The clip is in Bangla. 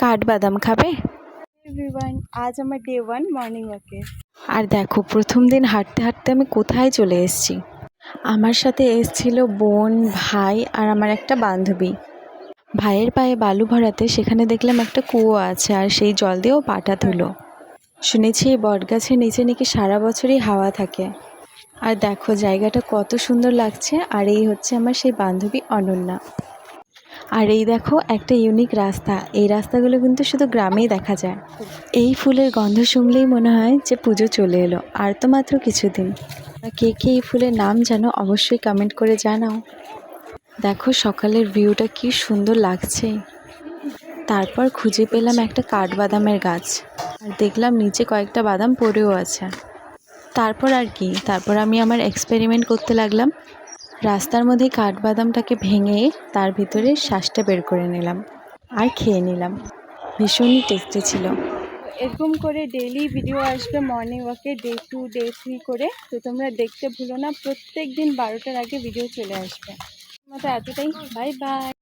কাঠবাদাম খাবে? এভরিওয়ান, আজ আমার ডে 1 মর্নিং ওয়াকে। আর দেখো প্রথম দিন হাঁটতে হাঁটতে আমি কোথায় চলে এসেছি। আমার সাথে এসেছিল বোন, ভাই আর আমার একটা বান্ধবী। ভাইয়ের পায়ে বালু ভরাতে সেখানে দেখলাম একটা কুয়ো আছে, আর সেই জল দিয়েও পাটা ধুলো। শুনেছি এই বটগাছের নিচে নাকি সারা বছরই হাওয়া থাকে। আর দেখো জায়গাটা কত সুন্দর লাগছে। আর এই হচ্ছে আমার সেই বান্ধবী অনন্যা। আর এই দেখো একটা ইউনিক রাস্তা। এই রাস্তাগুলো কিন্তু শুধু গ্রামেই দেখা যায়। এই ফুলের গন্ধ শুনলেই মনে হয় যে পুজো চলে এলো। আর তো মাত্র কিছুদিন। কে কে এই ফুলের নাম জানো অবশ্যই কমেন্ট করে জানাও। দেখো সকালের ভিউটা কি সুন্দর লাগছে। তারপর খুঁজে পেলাম একটা কাঠবাদামের গাছ, আর দেখলাম নিচে কয়েকটা বাদাম পড়েও আছে। তারপর আর কি, তারপর আমি আমার এক্সপেরিমেন্ট করতে লাগলাম। রাস্তার মধ্যে কাঠবাদামটাকে ভেঙে তার ভিতরে শ্বাসটা বের করে নিলাম আর খেয়ে নিলাম। ভীষণই টেস্টি ছিল। এরকম করে ডেইলি ভিডিও আসবে মর্নিং ওয়াকে, ডে 2 ডে 3 করে। তো তোমরা দেখতে ভুলো না, প্রত্যেক দিন 12টার আগে ভিডিও চলে আসবে। আমাদের এতটাই, বাই বাই।